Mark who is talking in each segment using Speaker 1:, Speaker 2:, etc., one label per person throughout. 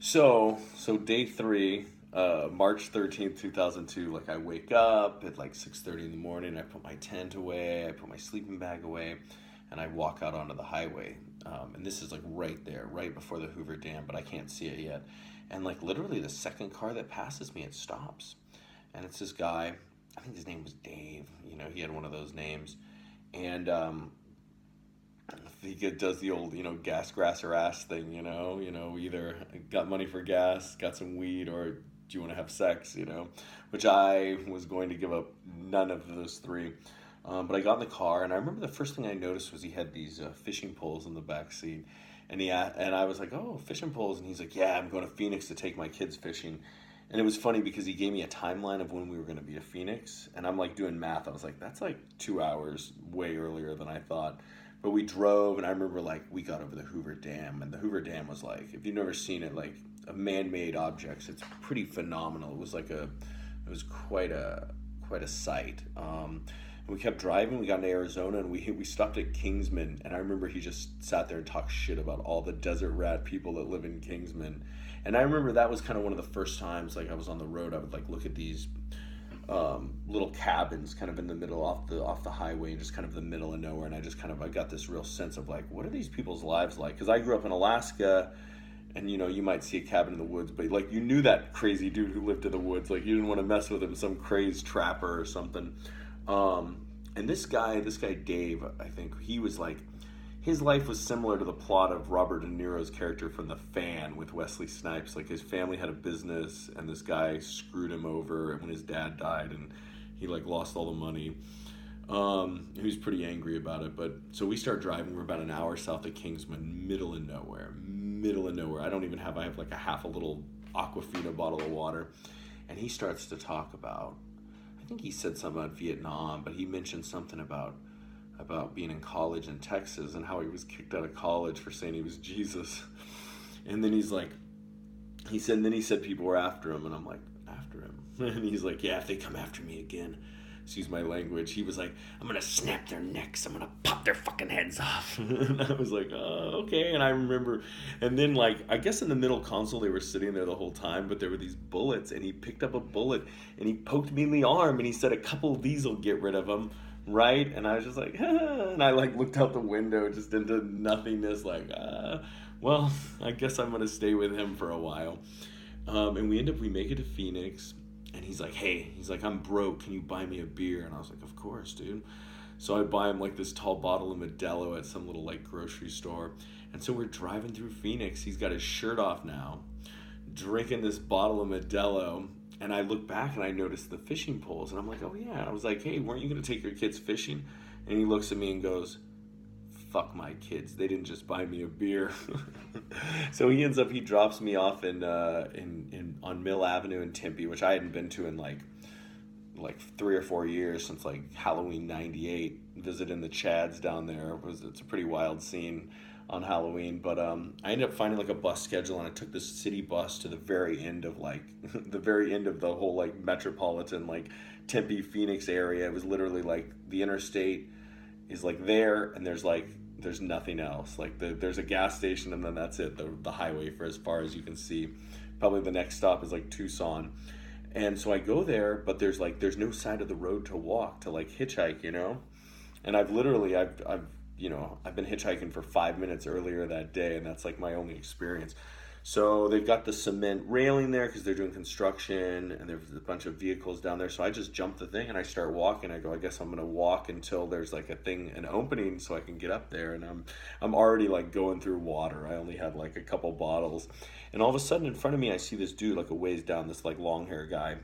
Speaker 1: So day three, March 13th, 2002. Like I wake up at like 6:30 in the morning. I put my tent away. I put my sleeping bag away, and I walk out onto the highway. And this is like right there, right before the Hoover Dam, but I can't see it yet. And like literally, the second car that passes me, it stops, and it's this guy. I think his name was Dave. He had one of those names, and does the old, gas, grass, or ass thing, either got money for gas, got some weed, or do you want to have sex, which I was going to give up none of those three. But I got in the car, and I remember the first thing I noticed was he had these fishing poles in the back seat. And I was like, oh, fishing poles. And he's like, yeah, I'm going to Phoenix to take my kids fishing. And it was funny because he gave me a timeline of when we were going to be at Phoenix. And I'm like doing math. I was like, that's like 2 hours way earlier than I thought. But we drove, and I remember like we got over the Hoover Dam. And the Hoover Dam was like, if you've never seen it, like a man-made objects, it's pretty phenomenal. It was quite a sight. And we kept driving. We got into Arizona, and we stopped at Kingsman. And I remember he just sat there and talked shit about all the desert rat people that live in Kingsman. And I remember that was kind of one of the first times like I was on the road. I would like look at these little cabins kind of in the middle off the highway and just kind of the middle of nowhere. And I got this real sense of like, what are these people's lives like? Because I grew up in Alaska. And you might see a cabin in the woods, but like you knew that crazy dude who lived in the woods. Like you didn't want to mess with him, some crazed trapper or something. And this guy Dave, I think he was like, his life was similar to the plot of Robert De Niro's character from The Fan with Wesley Snipes. Like his family had a business, and this guy screwed him over when his dad died, and he like lost all the money. He was pretty angry about it, but so we start driving. We're about an hour south of Kingsman, middle of nowhere. I have like a little Aquafina bottle of water, and he starts to talk about, I think he said something about Vietnam, but he mentioned something about being in college in Texas and how he was kicked out of college for saying he was Jesus. And then he said people were after him, and I'm like, after him? And he's like, yeah, if they come after me again, excuse my language, he was like, I'm gonna snap their necks, I'm gonna pop their fucking heads off. And I was like, oh, okay. And I remember, and then like, I guess in the middle console they were sitting there the whole time, but there were these bullets, and he picked up a bullet and he poked me in the arm, and he said, a couple of these will get rid of them, right? And I was just like, and I like looked out the window just into nothingness, like, well, I guess I'm gonna stay with him for a while. And we make it to Phoenix. And he's like, I'm broke, can you buy me a beer? And I was like, of course, dude. So I buy him like this tall bottle of Modelo at some little like grocery store. And so we're driving through Phoenix. He's got his shirt off now, drinking this bottle of Modelo. And I look back and I notice the fishing poles. And I'm like, oh yeah. I was like, hey, weren't you going to take your kids fishing? And he looks at me and goes, fuck my kids, they didn't just buy me a beer. So he drops me off on Mill Avenue in Tempe, which I hadn't been to in like 3 or 4 years, since like Halloween '98, visiting the Chads down there. It's a pretty wild scene on Halloween. But I ended up finding like a bus schedule, and I took this city bus to the very end of like the very end of the whole like metropolitan like Tempe Phoenix area. It was literally like the interstate is like there, and there's nothing else. Like there's a gas station, and then that's it. The highway for as far as you can see. Probably the next stop is like Tucson. And so I go there, but there's no side of the road to walk, to like hitchhike, And I've been hitchhiking for 5 minutes earlier that day, and that's like my only experience. So they've got the cement railing there because they're doing construction, and there's a bunch of vehicles down there. So I just jump the thing and I start walking. I go, I guess I'm gonna walk until there's like an opening so I can get up there. And I'm already like going through water. I only had like a couple bottles, and all of a sudden in front of me I see this dude like a ways down, this like long hair guy,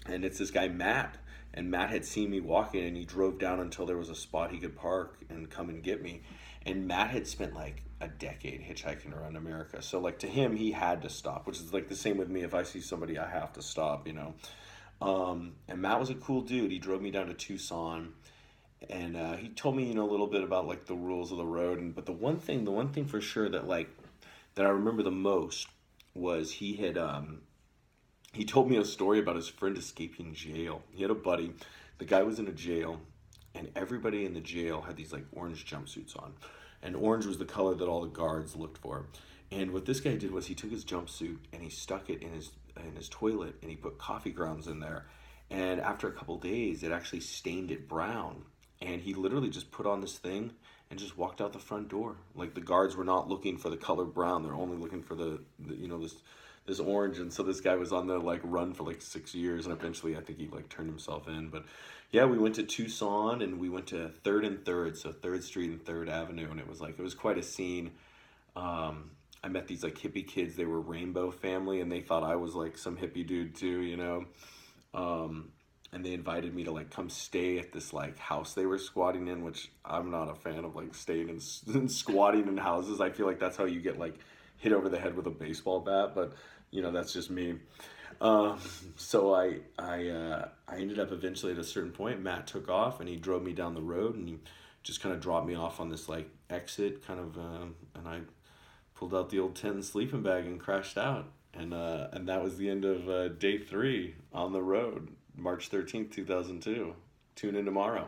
Speaker 1: and it's this guy Matt. And Matt had seen me walking, and he drove down until there was a spot he could park and come and get me. And Matt had spent like a decade hitchhiking around America. So like to him, he had to stop, which is like the same with me. If I see somebody, I have to stop, And Matt was a cool dude. He drove me down to Tucson, and he told me, a little bit about like the rules of the road. But the one thing for sure that I remember the most was he told me a story about his friend escaping jail. He had a buddy. The guy was in a jail, and everybody in the jail had these like orange jumpsuits on. And orange was the color that all the guards looked for. And what this guy did was he took his jumpsuit and he stuck it in his toilet, and he put coffee grounds in there. And after a couple days, it actually stained it brown. And he literally just put on this thing and just walked out the front door. Like the guards were not looking for the color brown; they're only looking for this orange. And so this guy was on the like run for like 6 years, and eventually I think he like turned himself in. But yeah, we went to Tucson and we went to Third and Third, so Third Street and Third Avenue, and it was quite a scene. I met these like hippie kids. They were rainbow family, and they thought I was like some hippie dude too, you know. And they invited me to like come stay at this like house they were squatting in, which I'm not a fan of, like staying in and squatting in houses. I feel like that's how you get like hit over the head with a baseball bat, but you know that's just me. Um, so I ended up eventually at a certain point. Matt took off and he drove me down the road and he just kind of dropped me off on this like exit kind of, and I pulled out the old tent and sleeping bag and crashed out. And that was the end of day 3 on the road, March 13th, 2002. Tune in tomorrow.